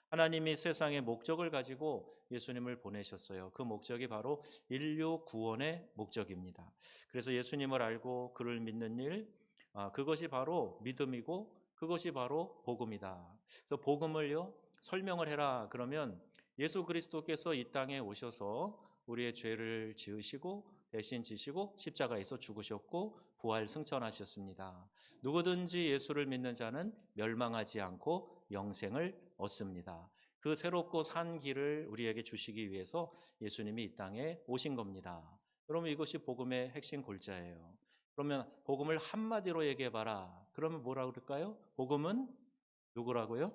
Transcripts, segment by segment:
하나님이 세상의 목적을 가지고 예수님을 보내셨어요. 그 목적이 바로 인류 구원의 목적입니다. 그래서 예수님을 알고 그를 믿는 일, 그것이 바로 믿음이고 그것이 바로 복음이다. 그래서 복음을요, 설명을 해라. 그러면 예수 그리스도께서 이 땅에 오셔서 우리의 죄를 지으시고 대신 지시고 십자가에서 죽으셨고 부활 승천하셨습니다. 누구든지 예수를 믿는 자는 멸망하지 않고 영생을 얻습니다. 그 새롭고 산 길을 우리에게 주시기 위해서 예수님이 이 땅에 오신 겁니다. 여러분, 이것이 복음의 핵심 골자예요. 그러면 복음을 한마디로 얘기해봐라. 그러면 뭐라고 그럴까요? 복음은 누구라고요?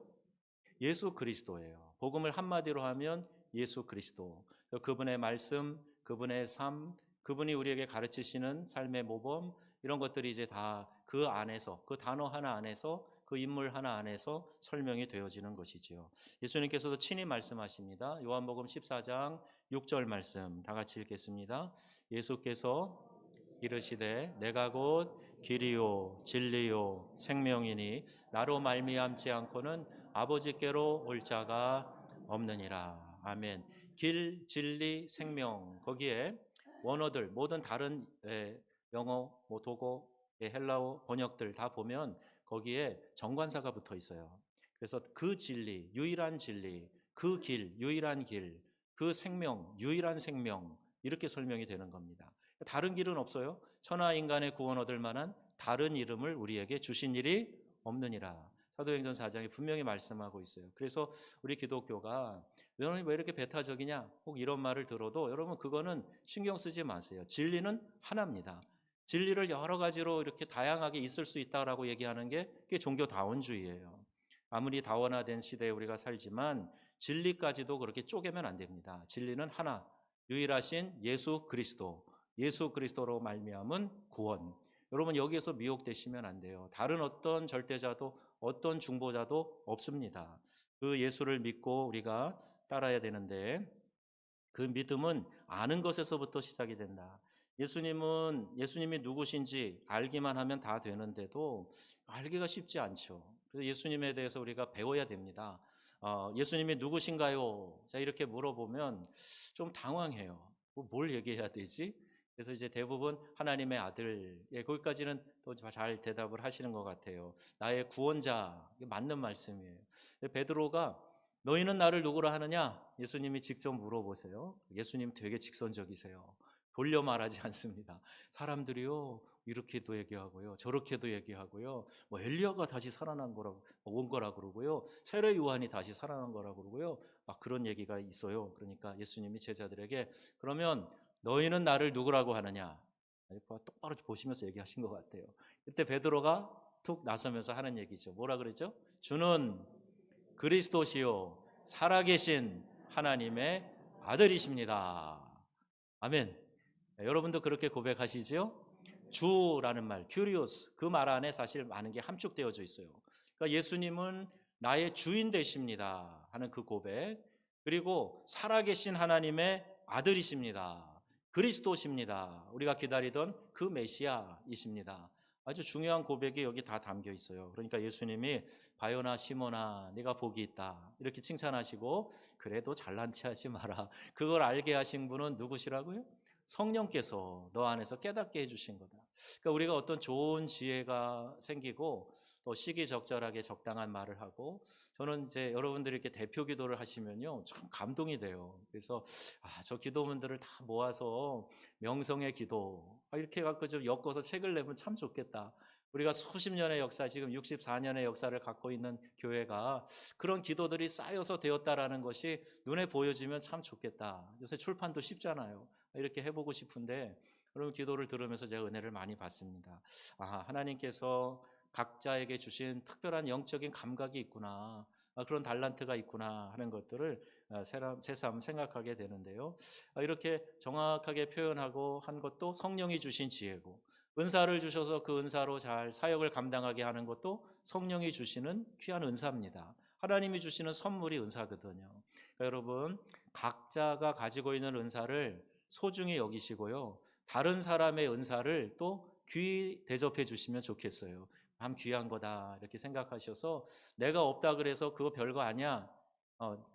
예수 그리스도예요. 복음을 한마디로 하면 예수 그리스도. 그분의 말씀, 그분의 삶, 그분이 우리에게 가르치시는 삶의 모범, 이런 것들이 이제 다 그 안에서, 그 단어 하나 안에서, 그 인물 하나 안에서 설명이 되어지는 것이지요. 예수님께서도 친히 말씀하십니다. 요한복음 14장 6절 말씀 다 같이 읽겠습니다. 예수께서 이르시되 내가 곧 길이요 진리요 생명이니 나로 말미암지 않고는 아버지께로 올 자가 없느니라. 아멘. 길, 진리, 생명, 거기에 원어들 모든 다른 영어, 독어, 헬라어 번역들 다 보면 거기에 정관사가 붙어 있어요. 그래서 그 진리, 유일한 진리, 그 길, 유일한 길, 그 생명, 유일한 생명, 이렇게 설명이 되는 겁니다. 다른 길은 없어요. 천하 인간의 구원 얻을 만한 다른 이름을 우리에게 주신 일이 없느니라. 사도행전 4장에 분명히 말씀하고 있어요. 그래서 우리 기독교가 여러분이 왜 이렇게 배타적이냐 혹 이런 말을 들어도 여러분 그거는 신경 쓰지 마세요. 진리는 하나입니다. 진리를 여러 가지로 이렇게 다양하게 있을 수 있다라고 얘기하는 게 그게 종교다원주의예요. 아무리 다원화된 시대에 우리가 살지만 진리까지도 그렇게 쪼개면 안 됩니다. 진리는 하나, 유일하신 예수 그리스도, 예수 그리스도로 말미암은 구원. 여러분 여기에서 미혹되시면 안 돼요. 다른 어떤 절대자도 어떤 중보자도 없습니다. 그 예수를 믿고 우리가 따라야 되는데 그 믿음은 아는 것에서부터 시작이 된다. 예수님이 누구신지 알기만 하면 다 되는데도 알기가 쉽지 않죠. 그래서 예수님에 대해서 우리가 배워야 됩니다. 예수님이 누구신가요? 자, 이렇게 물어보면 좀 당황해요. 뭘 얘기해야 되지? 그래서 이제 대부분 하나님의 아들, 거기까지는 또 잘 대답을 하시는 것 같아요. 나의 구원자, 이게 맞는 말씀이에요. 베드로가 너희는 나를 누구라 하느냐? 예수님이 직접 물어보세요. 예수님 되게 직선적이세요. 돌려 말하지 않습니다. 사람들이요, 이렇게도 얘기하고요, 저렇게도 얘기하고요, 뭐 엘리야가 다시 살아난 거라고 온 거라 그러고요, 세례 요한이 다시 살아난 거라 그러고요, 막 그런 얘기가 있어요. 그러니까 예수님이 제자들에게 그러면 너희는 나를 누구라고 하느냐? 똑바로 보시면서 얘기하신 것 같아요. 그때 베드로가 툭 나서면서 하는 얘기죠. 뭐라 그랬죠? 주는 그리스도시요 살아계신 하나님의 아들이십니다. 아멘. 여러분도 그렇게 고백하시죠? 주라는 말, 큐리오스, 그 말 안에 사실 많은 게 함축되어져 있어요. 그러니까 예수님은 나의 주인 되십니다 하는 그 고백, 그리고 살아계신 하나님의 아들이십니다. 그리스도십니다. 우리가 기다리던 그 메시아이십니다. 아주 중요한 고백이 여기 다 담겨 있어요. 그러니까 예수님이 바요나 시몬아 네가 복이 있다 이렇게 칭찬하시고 그래도 잘난 체 하지 마라. 그걸 알게 하신 분은 누구시라고요? 성령께서 너 안에서 깨닫게 해주신 거다. 그러니까 우리가 어떤 좋은 지혜가 생기고 또 시기적절하게 적당한 말을 하고, 저는 이제 여러분들이 이렇게 대표 기도를 하시면요 참 감동이 돼요. 그래서 저 기도문들을 다 모아서 명성의 기도 이렇게 해갖고 좀 엮어서 책을 내면 참 좋겠다. 우리가 수십 년의 역사, 지금 64년의 역사를 갖고 있는 교회가 그런 기도들이 쌓여서 되었다라는 것이 눈에 보여지면 참 좋겠다. 요새 출판도 쉽잖아요. 이렇게 해보고 싶은데 여러분 기도를 들으면서 제가 은혜를 많이 받습니다. 하나님께서 각자에게 주신 특별한 영적인 감각이 있구나, 그런 달란트가 있구나 하는 것들을 새삼 생각하게 되는데요. 이렇게 정확하게 표현하고 한 것도 성령이 주신 지혜고, 은사를 주셔서 그 은사로 잘 사역을 감당하게 하는 것도 성령이 주시는 귀한 은사입니다. 하나님이 주시는 선물이 은사거든요. 그러니까 여러분 각자가 가지고 있는 은사를 소중히 여기시고요, 다른 사람의 은사를 또 귀히 대접해 주시면 좋겠어요. 참 귀한 거다 이렇게 생각하셔서 내가 없다 그래서 그거 별거 아니야,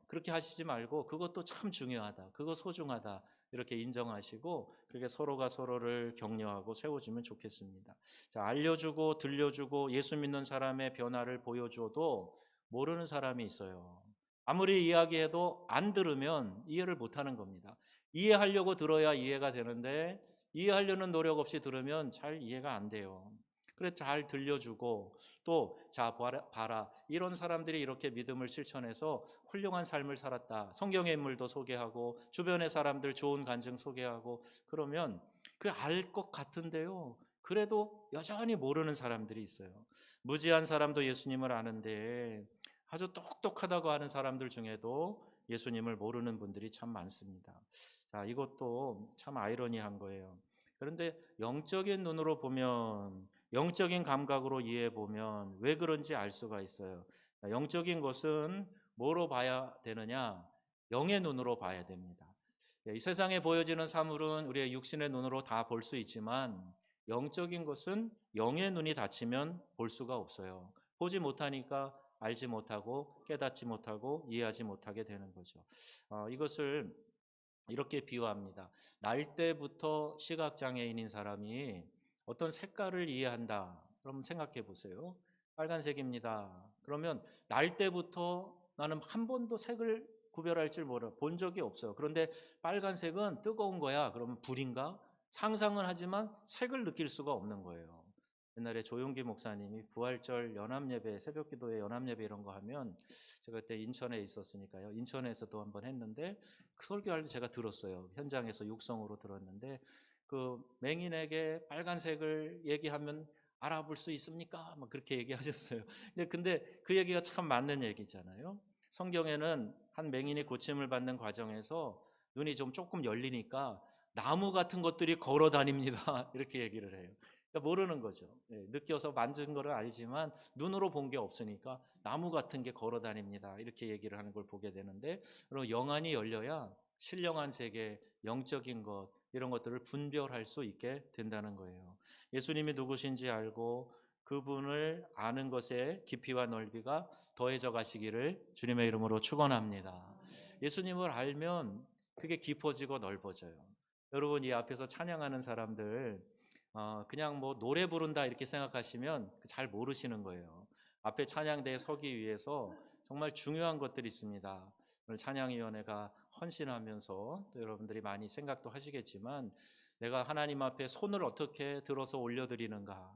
그렇게 하시지 말고 그것도 참 중요하다. 그거 소중하다. 이렇게 인정하시고 그렇게 서로가 서로를 격려하고 세워주면 좋겠습니다. 자, 알려주고 들려주고 예수 믿는 사람의 변화를 보여줘도 모르는 사람이 있어요. 아무리 이야기해도 안 들으면 이해를 못하는 겁니다. 이해하려고 들어야 이해가 되는데 이해하려는 노력 없이 들으면 잘 이해가 안 돼요. 그래 잘 들려주고 또 자 봐라 이런 사람들이 이렇게 믿음을 실천해서 훌륭한 삶을 살았다. 성경의 인물도 소개하고 주변의 사람들 좋은 간증 소개하고 그러면 그 알 것 같은데요. 그래도 여전히 모르는 사람들이 있어요. 무지한 사람도 예수님을 아는데 아주 똑똑하다고 하는 사람들 중에도 예수님을 모르는 분들이 참 많습니다. 자, 이것도 참 아이러니한 거예요. 그런데 영적인 눈으로 보면 영적인 감각으로 이해해 보면 왜 그런지 알 수가 있어요. 영적인 것은 뭐로 봐야 되느냐? 영의 눈으로 봐야 됩니다. 이 세상에 보여지는 사물은 우리의 육신의 눈으로 다 볼 수 있지만 영적인 것은 영의 눈이 닫히면 볼 수가 없어요. 보지 못하니까 알지 못하고 깨닫지 못하고 이해하지 못하게 되는 거죠. 이것을 이렇게 비유합니다. 날 때부터 시각장애인인 사람이 어떤 색깔을 이해한다. 그럼 생각해 보세요. 빨간색입니다. 그러면 날 때부터 나는 한 번도 색을 구별할 줄 몰라 본 적이 없어요. 그런데 빨간색은 뜨거운 거야. 그러면 불인가? 상상은 하지만 색을 느낄 수가 없는 거예요. 옛날에 조용기 목사님이 부활절 연합예배, 새벽기도회 연합예배 이런 거 하면 제가 그때 인천에 있었으니까요. 인천에서도 한번 했는데 그 설교할 때 제가 들었어요. 현장에서 육성으로 들었는데 그 맹인에게 빨간색을 얘기하면 알아볼 수 있습니까? 막 그렇게 얘기하셨어요. 근데 그 얘기가 참 맞는 얘기잖아요. 성경에는 한 맹인이 고침을 받는 과정에서 눈이 좀 조금 열리니까 나무 같은 것들이 걸어 다닙니다. 이렇게 얘기를 해요. 그러니까 모르는 거죠. 느껴서 만진 거를 알지만 눈으로 본 게 없으니까 나무 같은 게 걸어 다닙니다. 이렇게 얘기를 하는 걸 보게 되는데 그리고 영안이 열려야 신령한 세계, 영적인 것 이런 것들을 분별할 수 있게 된다는 거예요. 예수님이 누구신지 알고 그분을 아는 것의 깊이와 넓이가 더해져 가시기를 주님의 이름으로 축원합니다. 예수님을 알면 그게 깊어지고 넓어져요. 여러분 이 앞에서 찬양하는 사람들 그냥 뭐 노래 부른다 이렇게 생각하시면 잘 모르시는 거예요. 앞에 찬양대에 서기 위해서 정말 중요한 것들이 있습니다. 오늘 찬양위원회가 헌신하면서 또 여러분들이 많이 생각도 하시겠지만 내가 하나님 앞에 손을 어떻게 들어서 올려드리는가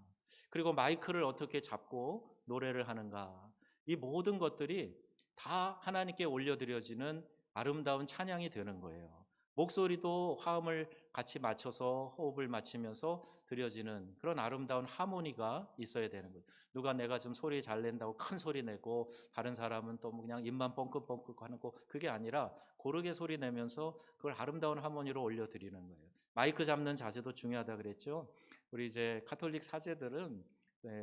그리고 마이크를 어떻게 잡고 노래를 하는가 이 모든 것들이 다 하나님께 올려드려지는 아름다운 찬양이 되는 거예요. 목소리도 화음을 같이 맞춰서 호흡을 맞추면서 드려지는 그런 아름다운 하모니가 있어야 되는 거예요. 누가 내가 좀 소리 잘 낸다고 큰 소리 내고 다른 사람은 또 그냥 입만 뻥긋뻥긋 하는 거 그게 아니라 고르게 소리 내면서 그걸 아름다운 하모니로 올려드리는 거예요. 마이크 잡는 자세도 중요하다 그랬죠. 우리 이제 가톨릭 사제들은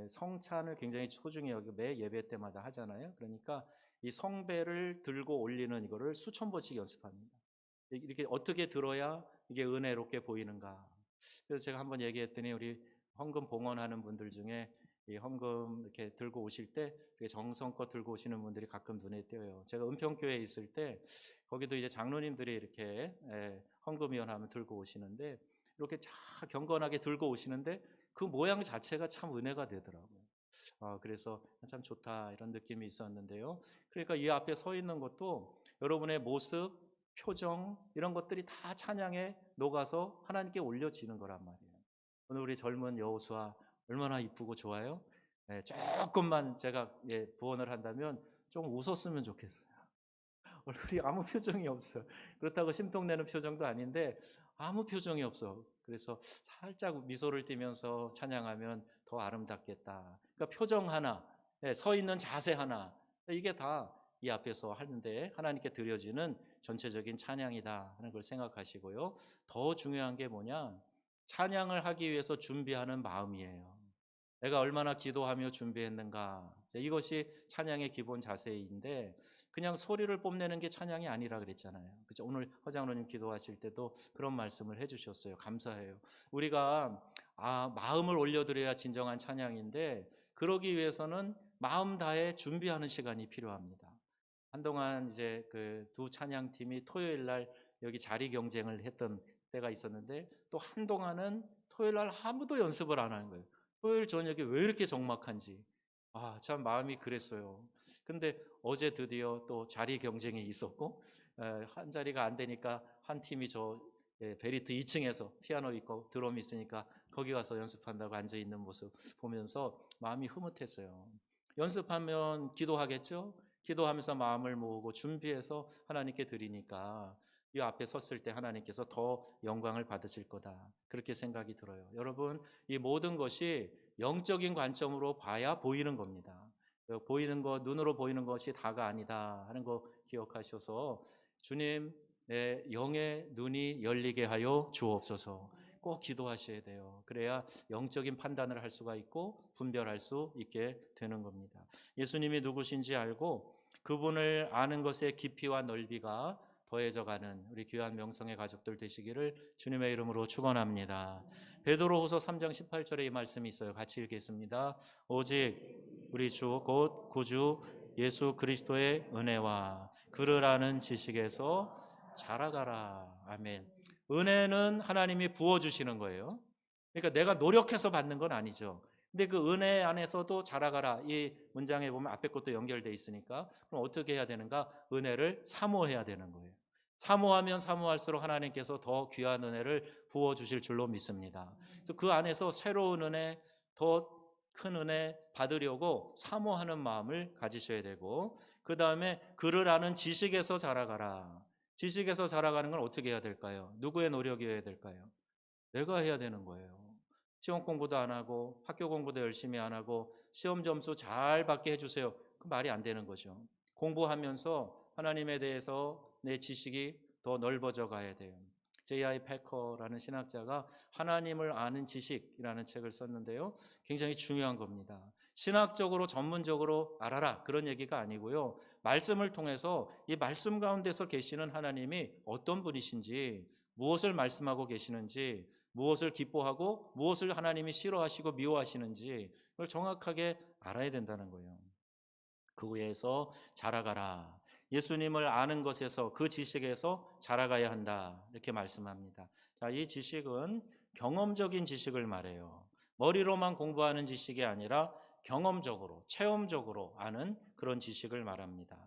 성찬을 굉장히 소중히 여기 매 예배 때마다 하잖아요. 그러니까 이 성배를 들고 올리는 이거를 수천 번씩 연습합니다. 이렇게 어떻게 들어야 이게 은혜롭게 보이는가. 그래서 제가 한번 얘기했더니 우리 헌금 봉헌하는 분들 중에 이 헌금 이렇게 들고 오실 때 정성껏 들고 오시는 분들이 가끔 눈에 띄어요. 제가 은평교회에 있을 때 거기도 이제 장로님들이 이렇게 헌금위원하면 들고 오시는데 이렇게 쫙 경건하게 들고 오시는데 그 모양 자체가 참 은혜가 되더라고요. 그래서 참 좋다 이런 느낌이 있었는데요. 그러니까 이 앞에 서 있는 것도 여러분의 모습, 표정 이런 것들이 다 찬양에 녹아서 하나님께 올려지는 거란 말이에요. 오늘 우리 젊은 여호수아 얼마나 이쁘고 좋아요. 조금만 제가 부언을 한다면 좀 웃었으면 좋겠어요. 얼굴이 아무 표정이 없어. 그렇다고 심통내는 표정도 아닌데 아무 표정이 없어. 그래서 살짝 미소를 띠면서 찬양하면 더 아름답겠다. 그러니까 표정 하나, 서 있는 자세 하나, 이게 다 이 앞에서 하는데 하나님께 드려지는 전체적인 찬양이다 하는 걸 생각하시고요. 더 중요한 게 뭐냐? 찬양을 하기 위해서 준비하는 마음이에요. 내가 얼마나 기도하며 준비했는가. 이것이 찬양의 기본 자세인데 그냥 소리를 뽐내는 게 찬양이 아니라 그랬잖아요. 그죠? 오늘 허장로님 기도하실 때도 그런 말씀을 해주셨어요. 감사해요. 우리가 마음을 올려드려야 진정한 찬양인데 그러기 위해서는 마음 다해 준비하는 시간이 필요합니다. 한동안 이제 그 두 찬양팀이 토요일 날 여기 자리 경쟁을 했던 때가 있었는데 또 한동안은 토요일 날 아무도 연습을 안 하는 거예요. 토요일 저녁에 왜 이렇게 적막한지. 참 마음이 그랬어요. 근데 어제 드디어 또 자리 경쟁이 있었고 한 자리가 안 되니까 한 팀이 베리트 2층에서 피아노 있고 드럼이 있으니까 거기 가서 연습한다고 앉아 있는 모습 보면서 마음이 흐뭇했어요. 연습하면 기도하겠죠? 기도하면서 마음을 모으고 준비해서 하나님께 드리니까 이 앞에 섰을 때 하나님께서 더 영광을 받으실 거다. 그렇게 생각이 들어요. 여러분, 이 모든 것이 영적인 관점으로 봐야 보이는 겁니다. 보이는 것, 눈으로 보이는 것이 다가 아니다 하는 거 기억하셔서 주님, 내 영의 눈이 열리게 하여 주옵소서. 꼭 기도하셔야 돼요. 그래야 영적인 판단을 할 수가 있고 분별할 수 있게 되는 겁니다. 예수님이 누구신지 알고 그분을 아는 것의 깊이와 넓이가 더해져가는 우리 귀한 명성의 가족들 되시기를 주님의 이름으로 축원합니다. 베드로후서 3장 18절에 이 말씀이 있어요. 같이 읽겠습니다. 오직 우리 주 곧 구주 예수 그리스도의 은혜와 그를 아는 지식에서 자라가라. 아멘. 은혜는 하나님이 부어주시는 거예요. 그러니까 내가 노력해서 받는 건 아니죠. 근데 그 은혜 안에서도 자라가라. 이 문장에 보면 앞에 것도 연결되어 있으니까 그럼 어떻게 해야 되는가? 은혜를 사모해야 되는 거예요. 사모하면 사모할수록 하나님께서 더 귀한 은혜를 부어주실 줄로 믿습니다. 그래서 그 안에서 새로운 은혜, 더 큰 은혜 받으려고 사모하는 마음을 가지셔야 되고 그 다음에 그를 아는 지식에서 자라가라. 지식에서 자라가는 건 어떻게 해야 될까요? 누구의 노력이어야 될까요? 내가 해야 되는 거예요. 시험 공부도 안 하고 학교 공부도 열심히 안 하고 시험 점수 잘 받게 해주세요. 그 말이 안 되는 거죠. 공부하면서 하나님에 대해서 내 지식이 더 넓어져 가야 돼요. J.I. 패커라는 신학자가 하나님을 아는 지식이라는 책을 썼는데요. 굉장히 중요한 겁니다. 신학적으로 전문적으로 알아라 그런 얘기가 아니고요. 말씀을 통해서 이 말씀 가운데서 계시는 하나님이 어떤 분이신지 무엇을 말씀하고 계시는지 무엇을 기뻐하고 무엇을 하나님이 싫어하시고 미워하시는지 그걸 정확하게 알아야 된다는 거예요. 그 위에서 자라가라. 예수님을 아는 것에서 그 지식에서 자라가야 한다. 이렇게 말씀합니다. 자, 이 지식은 경험적인 지식을 말해요. 머리로만 공부하는 지식이 아니라 경험적으로, 체험적으로 아는 그런 지식을 말합니다.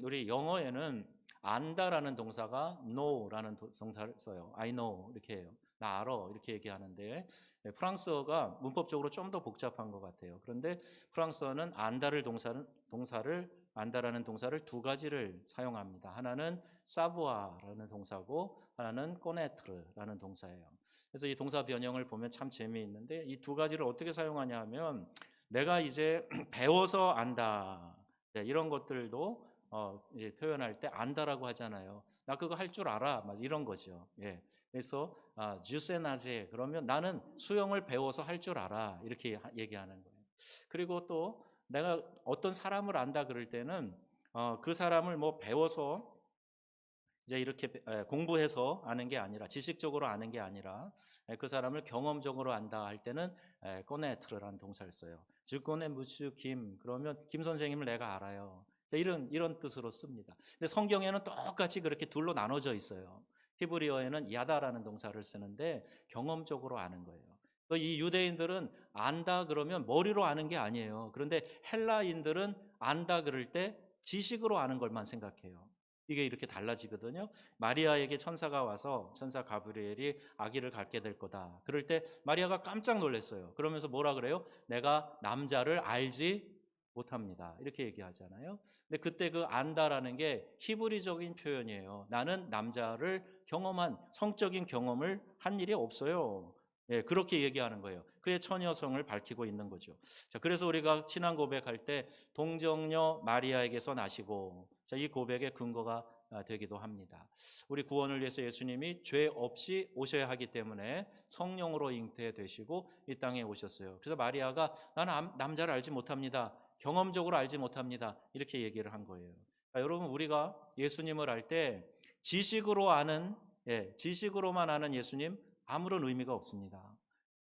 우리 영어에는 안다라는 동사가 know라는 동사를 써요. I know 이렇게 해요. 나 알아 이렇게 얘기하는데 프랑스어가 문법적으로 좀 더 복잡한 것 같아요. 그런데 프랑스어는 안다라는 동사를 두 가지를 사용합니다. 하나는 사부아라는 동사고 하나는 꼬네트르라는 동사예요. 그래서 이 동사 변형을 보면 참 재미있는데 이 두 가지를 어떻게 사용하냐 하면 내가 이제 배워서 안다. 이런 것들도 표현할 때 안다라고 하잖아요. 나 그거 할 줄 알아. 막 이런 거죠. 예. 그래서 주세나제 그러면 나는 수영을 배워서 할 줄 알아. 이렇게 얘기하는 거예요. 그리고 또 내가 어떤 사람을 안다 그럴 때는 그 사람을 뭐 배워서 이제 이렇게 공부해서 아는 게 아니라 지식적으로 아는 게 아니라 그 사람을 경험적으로 안다 할 때는 꼬네트르라는 동사를 써요. 즉 꼬네 무슈 김 그러면 김 선생님을 내가 알아요. 이런 뜻으로 씁니다. 근데 성경에는 똑같이 그렇게 둘로 나눠져 있어요. 히브리어에는 야다라는 동사를 쓰는데 경험적으로 아는 거예요. 이 유대인들은 안다 그러면 머리로 아는 게 아니에요. 그런데 헬라인들은 안다 그럴 때 지식으로 아는 것만 생각해요. 이게 이렇게 달라지거든요. 마리아에게 천사가 와서 천사 가브리엘이 아기를 갖게 될 거다. 그럴 때 마리아가 깜짝 놀랐어요. 그러면서 뭐라 그래요? 내가 남자를 알지 못합니다. 이렇게 얘기하잖아요. 근데 그때 그 안다라는 게 히브리적인 표현이에요. 나는 남자를 경험한 성적인 경험을 한 일이 없어요. 예, 그렇게 얘기하는 거예요. 그의 처녀성을 밝히고 있는 거죠. 자, 그래서 우리가 신앙 고백할 때 동정녀 마리아에게서 나시고 자, 이 고백의 근거가 되기도 합니다. 우리 구원을 위해서 예수님이 죄 없이 오셔야 하기 때문에 성령으로 잉태되시고 이 땅에 오셨어요. 그래서 마리아가 나는 남자를 알지 못합니다. 경험적으로 알지 못합니다. 이렇게 얘기를 한 거예요. 자, 여러분 우리가 예수님을 알 때 지식으로 아는 지식으로만 아는 예수님 아무런 의미가 없습니다.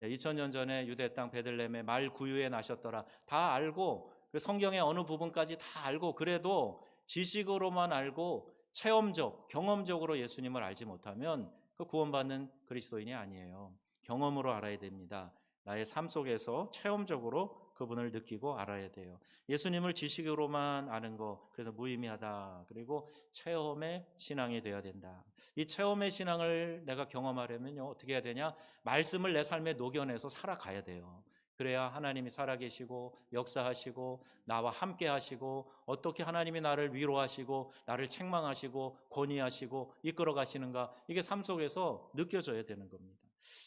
2000년 전에 유대 땅 베들레헴에 말 구유에 나셨더라. 다 알고 그 성경의 어느 부분까지 다 알고 그래도 지식으로만 알고 체험적, 경험적으로 예수님을 알지 못하면 그 구원받는 그리스도인이 아니에요. 경험으로 알아야 됩니다. 나의 삶 속에서 체험적으로 그분을 느끼고 알아야 돼요. 예수님을 지식으로만 아는 거, 그래서 무의미하다. 그리고 체험의 신앙이 돼야 된다. 이 체험의 신앙을 내가 경험하려면요, 어떻게 해야 되냐? 말씀을 내 삶에 녹여내서 살아가야 돼요. 그래야 하나님이 살아계시고 역사하시고 나와 함께 하시고 어떻게 하나님이 나를 위로하시고 나를 책망하시고 권위하시고 이끌어 가시는가, 이게 삶 속에서 느껴져야 되는 겁니다.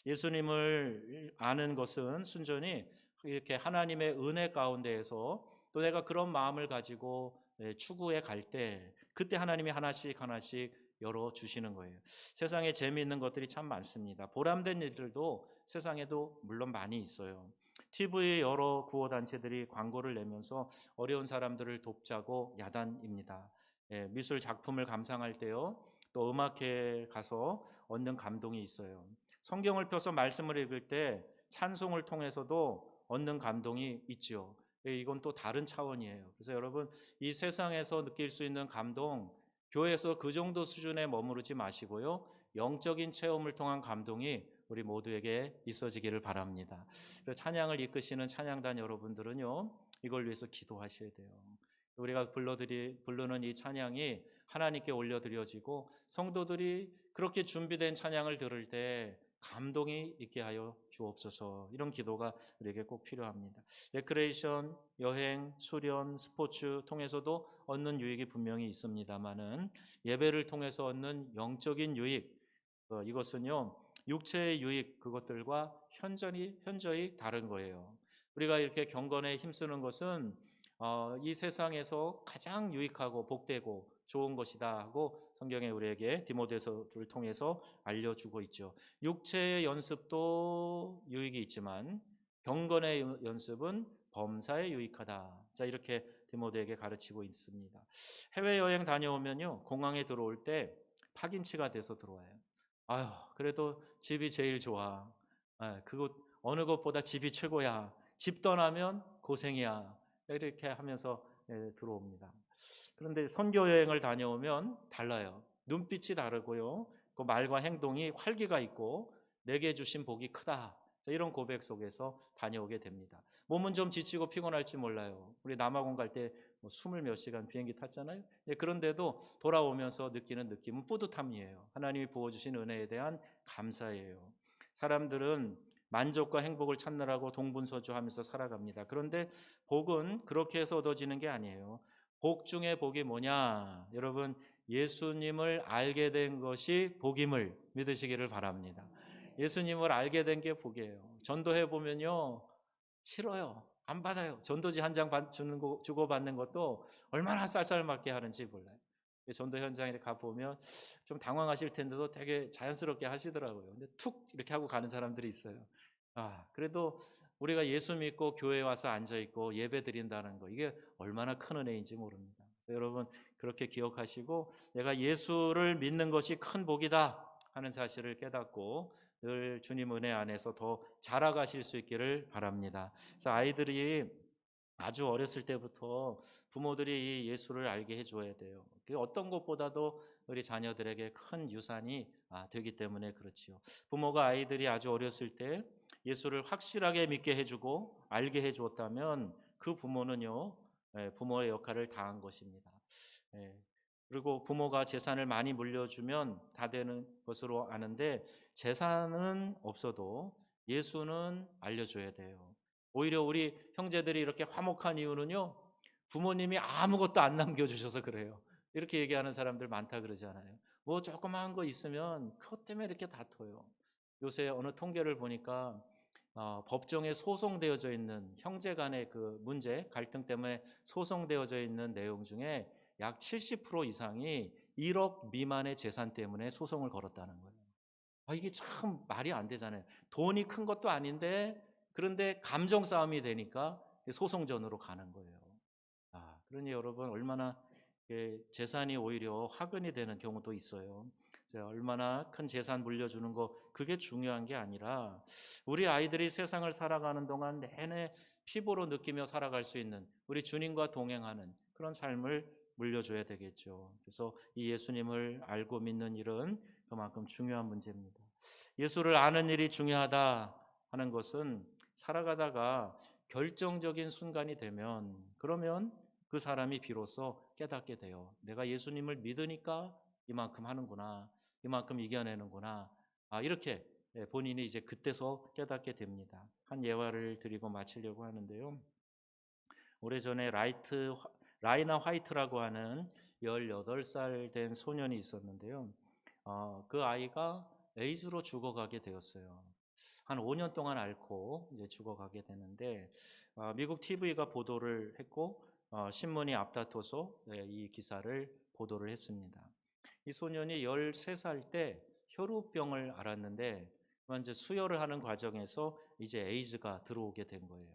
예수님을 아는 것은 순전히 이렇게 하나님의 은혜 가운데에서 또 내가 그런 마음을 가지고 추구해 갈 때 그때 하나님이 하나씩 하나씩 열어주시는 거예요. 세상에 재미있는 것들이 참 많습니다. 보람된 일들도 세상에도 물론 많이 있어요. TV 여러 구호단체들이 광고를 내면서 어려운 사람들을 돕자고 야단입니다. 미술 작품을 감상할 때요, 또 음악회에 가서 얻는 감동이 있어요. 성경을 펴서 말씀을 읽을 때 찬송을 통해서도 얻는 감동이 있죠. 이건 또 다른 차원이에요. 그래서 여러분, 이 세상에서 느낄 수 있는 감동, 교회에서 그 정도 수준에 머무르지 마시고요, 영적인 체험을 통한 감동이 우리 모두에게 있어지기를 바랍니다. 찬양을 이끄시는 찬양단 여러분들은요, 이걸 위해서 기도하셔야 돼요. 우리가 부르는 이 찬양이 하나님께 올려드려지고 성도들이 그렇게 준비된 찬양을 들을 때 감동이 있게 하여 주옵소서. 이런 기도가 우리에게 꼭 필요합니다. 레크레이션, 여행, 수련, 스포츠 통해서도 얻는 유익이 분명히 있습니다만은 예배를 통해서 얻는 영적인 유익, 이것은요, 육체의 유익, 그것들과 현저히 다른 거예요. 우리가 이렇게 경건에 힘쓰는 것은 이 세상에서 가장 유익하고 복되고 좋은 것이다 하고 성경에 우리에게 디모데서를 통해서 알려주고 있죠. 육체의 연습도 유익이 있지만 경건의 연습은 범사에 유익하다. 자, 이렇게 디모데에게 가르치고 있습니다. 해외여행 다녀오면요, 공항에 들어올 때 파김치가 돼서 들어와요. 아유, 그래도 집이 제일 좋아. 그곳 어느 것보다 집이 최고야. 집 떠나면 고생이야. 이렇게 하면서 들어옵니다. 그런데 선교 여행을 다녀오면 달라요. 눈빛이 다르고요, 그 말과 행동이 활기가 있고 내게 주신 복이 크다. 이런 고백 속에서 다녀오게 됩니다. 몸은 좀 지치고 피곤할지 몰라요. 우리 남아공 갈 때 20몇 시간 비행기 탔잖아요. 그런데도 돌아오면서 느끼는 느낌은 뿌듯함이에요. 하나님이 부어주신 은혜에 대한 감사예요. 사람들은 만족과 행복을 찾느라고 동분서주하면서 살아갑니다. 그런데 복은 그렇게 해서 얻어지는 게 아니에요. 복 중에 복이 뭐냐? 여러분, 예수님을 알게 된 것이 복임을 믿으시기를 바랍니다. 예수님을 알게 된 게 복이에요. 전도해 보면요, 싫어요. 안 받아요. 전도지 한 장 주고받는 것도 얼마나 쌀쌀맞게 하는지 몰라요. 전도 현장에 가보면 좀 당황하실 텐데도 되게 자연스럽게 하시더라고요. 근데 툭 이렇게 하고 가는 사람들이 있어요. 그래도 우리가 예수 믿고 교회에 와서 앉아있고 예배 드린다는 거, 이게 얼마나 큰 은혜인지 모릅니다. 여러분, 그렇게 기억하시고 내가 예수를 믿는 것이 큰 복이다 하는 사실을 깨닫고 늘 주님 은혜 안에서 더 자라가실 수 있기를 바랍니다. 그래서 아이들이 아주 어렸을 때부터 부모들이 이 예수를 알게 해줘야 돼요. 어떤 것보다도 우리 자녀들에게 큰 유산이 되기 때문에 그렇지요. 부모가 아이들이 아주 어렸을 때 예수를 확실하게 믿게 해주고 알게 해주었다면 그 부모는요, 부모의 역할을 다한 것입니다. 그리고 부모가 재산을 많이 물려주면 다 되는 것으로 아는데 재산은 없어도 예수는 알려줘야 돼요. 오히려 우리 형제들이 이렇게 화목한 이유는요, 부모님이 아무것도 안 남겨주셔서 그래요. 이렇게 얘기하는 사람들 많다 그러잖아요. 뭐 조그마한 거 있으면 그것 때문에 이렇게 다퉈요. 요새 어느 통계를 보니까 법정에 소송되어져 있는 형제 간의 그 문제, 갈등 때문에 소송되어져 있는 내용 중에 약 70% 이상이 1억 미만의 재산 때문에 소송을 걸었다는 거예요. 이게 참 말이 안 되잖아요. 돈이 큰 것도 아닌데 그런데 감정 싸움이 되니까 소송전으로 가는 거예요. 그러니 여러분, 얼마나 재산이 오히려 화근이 되는 경우도 있어요. 얼마나 큰 재산 물려주는 거, 그게 중요한 게 아니라 우리 아이들이 세상을 살아가는 동안 내내 피부로 느끼며 살아갈 수 있는 우리 주님과 동행하는 그런 삶을 물려줘야 되겠죠. 그래서 이 예수님을 알고 믿는 일은 그만큼 중요한 문제입니다. 예수를 아는 일이 중요하다 하는 것은 살아가다가 결정적인 순간이 되면 그러면 그 사람이 비로소 깨닫게 돼요. 내가 예수님을 믿으니까 이만큼 하는구나. 이만큼 이겨내는구나. 이렇게 본인이 이제 그때서 깨닫게 됩니다. 한 예화를 드리고 마치려고 하는데요. 오래전에 라이나 화이트라고 하는 18살 된 소년이 있었는데요. 그 아이가 에이즈로 죽어가게 되었어요. 한 5년 동안 앓고 이제 죽어가게 되는데 미국 TV가 보도를 했고 신문이 앞다퉈서 이 기사를 보도를 했습니다. 이 소년이 13살 때 혈우병을 앓았는데 이제 수혈을 하는 과정에서 이제 에이즈가 들어오게 된 거예요.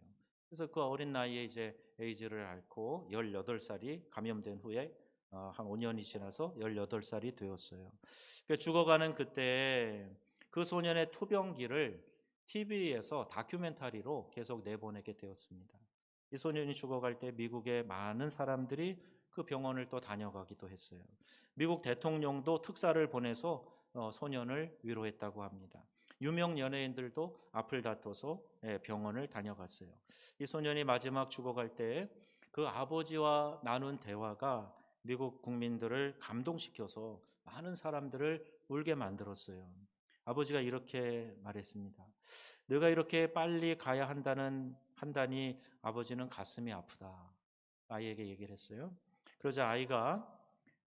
그래서 그 어린 나이에 이제 에이즈를 앓고 18살이 감염된 후에 한 5년이 지나서 18살이 되었어요. 죽어가는 그때 그 소년의 투병기를 TV에서 다큐멘터리로 계속 내보내게 되었습니다. 이 소년이 죽어갈 때 미국의 많은 사람들이 그 병원을 또 다녀가기도 했어요. 미국 대통령도 특사를 보내서 소년을 위로했다고 합니다. 유명 연예인들도 앞을 다퉈서 병원을 다녀갔어요. 이 소년이 마지막 죽어갈 때 그 아버지와 나눈 대화가 미국 국민들을 감동시켜서 많은 사람들을 울게 만들었어요. 아버지가 이렇게 말했습니다. 내가 이렇게 빨리 가야 한다니 아버지는 가슴이 아프다. 아이에게 얘기를 했어요. 그러자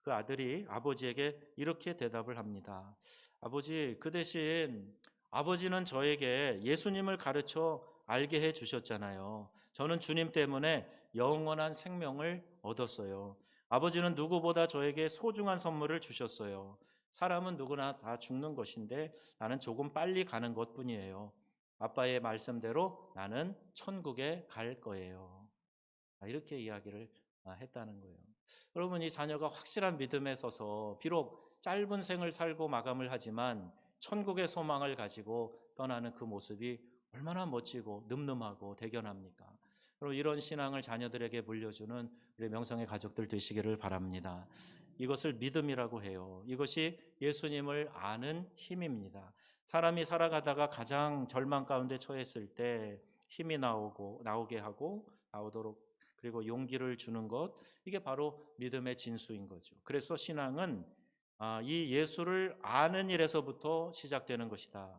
그 아들이 아버지에게 이렇게 대답을 합니다. 아버지, 그 대신 아버지는 저에게 예수님을 가르쳐 알게 해 주셨잖아요. 저는 주님 때문에 영원한 생명을 얻었어요. 아버지는 누구보다 저에게 소중한 선물을 주셨어요. 사람은 누구나 다 죽는 것인데 나는 조금 빨리 가는 것 뿐이에요. 아빠의 말씀대로 나는 천국에 갈 거예요. 이렇게 이야기를 했다는 거예요. 여러분, 이 자녀가 확실한 믿음에 서서 비록 짧은 생을 살고 마감을 하지만 천국의 소망을 가지고 떠나는 그 모습이 얼마나 멋지고 늠름하고 대견합니까? 그리고 이런 신앙을 자녀들에게 물려주는 우리 명성의 가족들 되시기를 바랍니다. 이것을 믿음이라고 해요. 이것이 예수님을 아는 힘입니다. 사람이 살아가다가 가장 절망 가운데 처했을 때 힘이 나오게 하고 나오도록 그리고 용기를 주는 것, 이게 바로 믿음의 진수인 거죠. 그래서 신앙은 이 예수를 아는 일에서부터 시작되는 것이다.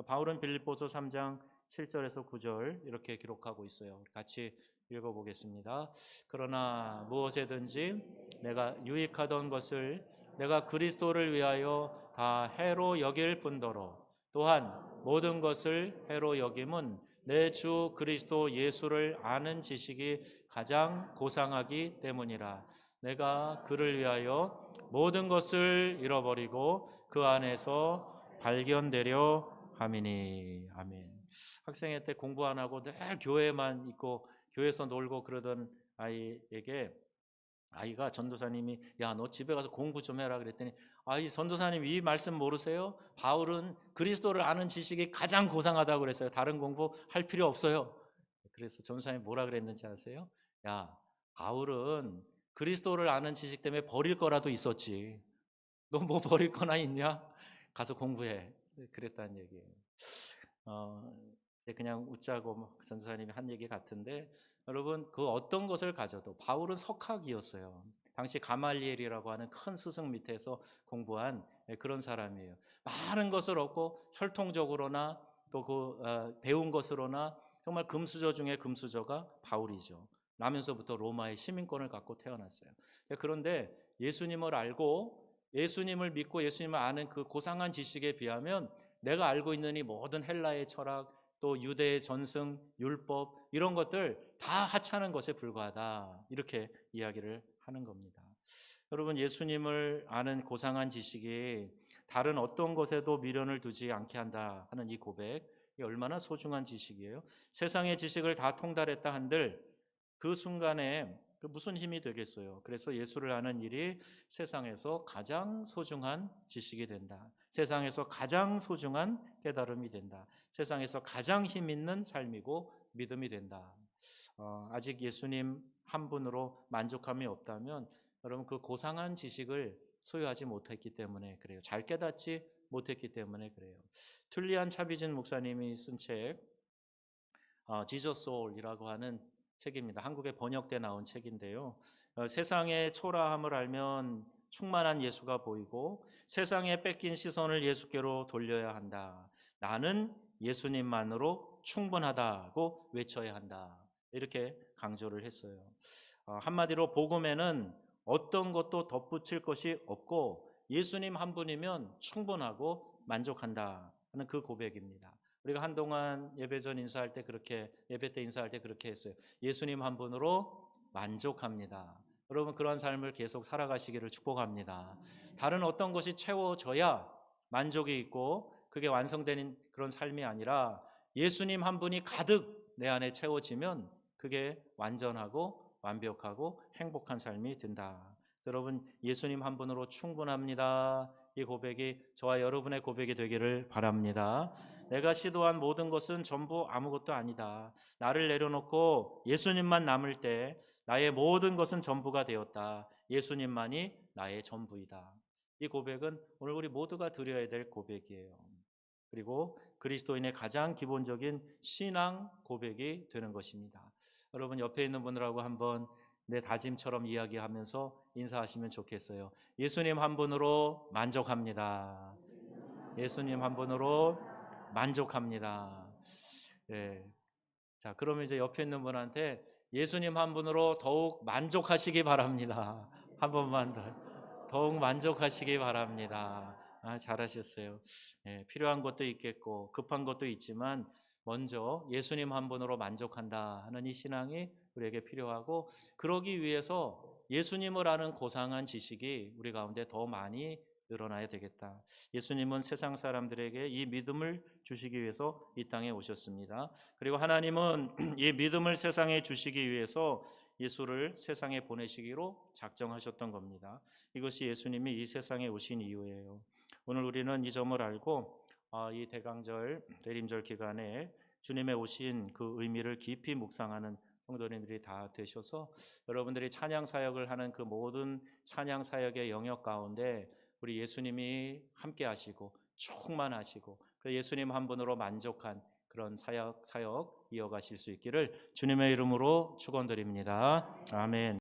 바울은 빌립보서 3장 7절에서 9절 이렇게 기록하고 있어요. 같이 읽어보겠습니다. 그러나 무엇에든지 내가 유익하던 것을 내가 그리스도를 위하여 다 해로 여길 뿐더러 또한 모든 것을 해로 여김은 내 주 그리스도 예수를 아는 지식이 가장 고상하기 때문이라. 내가 그를 위하여 모든 것을 잃어버리고 그 안에서 발견되려 함이니. 아멘. 학생회 때 공부 안 하고 늘 교회만 있고 교회에서 놀고 그러던 아이가 전도사님이 야, 너 집에 가서 공부 좀 해라 그랬더니 이 전도사님 이 말씀 모르세요? 바울은 그리스도를 아는 지식이 가장 고상하다고 그랬어요. 다른 공부 할 필요 없어요. 그래서 전도사님이 뭐라 그랬는지 아세요? 야, 바울은 그리스도를 아는 지식 때문에 버릴 거라도 있었지. 너 뭐 버릴 거나 있냐? 가서 공부해. 그랬다는 얘기예요. 그냥 웃자고 전도사님이 한 얘기 같은데 여러분 그 어떤 것을 가져도 바울은 석학이었어요. 당시 가말리엘이라고 하는 큰 스승 밑에서 공부한 그런 사람이에요. 많은 것을 얻고 혈통적으로나 또 배운 것으로나 정말 금수저 중에 금수저가 바울이죠. 나면서부터 로마의 시민권을 갖고 태어났어요. 그런데 예수님을 알고 예수님을 믿고 예수님을 아는 그 고상한 지식에 비하면 내가 알고 있는 이 모든 헬라의 철학 또 유대의 전승, 율법 이런 것들 다 하찮은 것에 불과하다. 이렇게 이야기를 하는 겁니다. 여러분 예수님을 아는 고상한 지식이 다른 어떤 것에도 미련을 두지 않게 한다 하는 이 고백, 이 얼마나 소중한 지식이에요. 세상의 지식을 다 통달했다 한들 그 순간에 무슨 힘이 되겠어요. 그래서 예수를 아는 일이 세상에서 가장 소중한 지식이 된다. 세상에서 가장 소중한 깨달음이 된다. 세상에서 가장 힘 있는 삶이고 믿음이 된다. 아직 예수님 한 분으로 만족함이 없다면 여러분 그 고상한 지식을 소유하지 못했기 때문에 그래요. 잘 깨닫지 못했기 때문에 그래요. 툴리안 차비진 목사님이 쓴 책 지저스 소울이라고 하는 책입니다. 한국에 번역돼 나온 책인데요. 세상의 초라함을 알면 충만한 예수가 보이고 세상에 뺏긴 시선을 예수께로 돌려야 한다. 나는 예수님만으로 충분하다고 외쳐야 한다. 이렇게 강조를 했어요. 한마디로 복음에는 어떤 것도 덧붙일 것이 없고 예수님 한 분이면 충분하고 만족한다 하는 그 고백입니다. 우리가 한동안 예배 전 인사할 때 그렇게 예배 때 인사할 때 그렇게 했어요. 예수님 한 분으로 만족합니다. 여러분 그런 삶을 계속 살아가시기를 축복합니다. 다른 어떤 것이 채워져야 만족이 있고 그게 완성되는 그런 삶이 아니라 예수님 한 분이 가득 내 안에 채워지면 그게 완전하고 완벽하고 행복한 삶이 된다. 여러분 예수님 한 분으로 충분합니다. 이 고백이 저와 여러분의 고백이 되기를 바랍니다. 내가 시도한 모든 것은 전부 아무것도 아니다. 나를 내려놓고 예수님만 남을 때 나의 모든 것은 전부가 되었다. 예수님만이 나의 전부이다. 이 고백은 오늘 우리 모두가 드려야 될 고백이에요. 그리고 그리스도인의 가장 기본적인 신앙 고백이 되는 것입니다. 여러분 옆에 있는 분들하고 한번 내 다짐처럼 이야기하면서 인사하시면 좋겠어요. 예수님 한 분으로 만족합니다. 예수님 한 분으로 만족합니다. 예. 자, 그러면 이제 옆에 있는 분한테 예수님 한 분으로 더욱 만족하시기 바랍니다. 한 번만 더. 더욱 만족하시기 바랍니다. 잘하셨어요. 예, 필요한 것도 있겠고 급한 것도 있지만 먼저 예수님 한 분으로 만족한다 하는 이 신앙이 우리에게 필요하고 그러기 위해서 예수님을 아는 고상한 지식이 우리 가운데 더 많이 늘어나야 되겠다. 예수님은 세상 사람들에게 이 믿음을 주시기 위해서 이 땅에 오셨습니다. 그리고 하나님은 이 믿음을 세상에 주시기 위해서 예수를 세상에 보내시기로 작정하셨던 겁니다. 이것이 예수님이 이 세상에 오신 이유예요. 오늘 우리는 이 점을 알고 이 대강절, 대림절 기간에 주님의 오신 그 의미를 깊이 묵상하는 성도님들이 다 되셔서 여러분들이 찬양 사역을 하는 그 모든 찬양 사역의 영역 가운데 우리 예수님이 함께 하시고 충만하시고 그 예수님 한 분으로 만족한 그런 사역 이어가실 수 있기를 주님의 이름으로 축원드립니다. 아멘.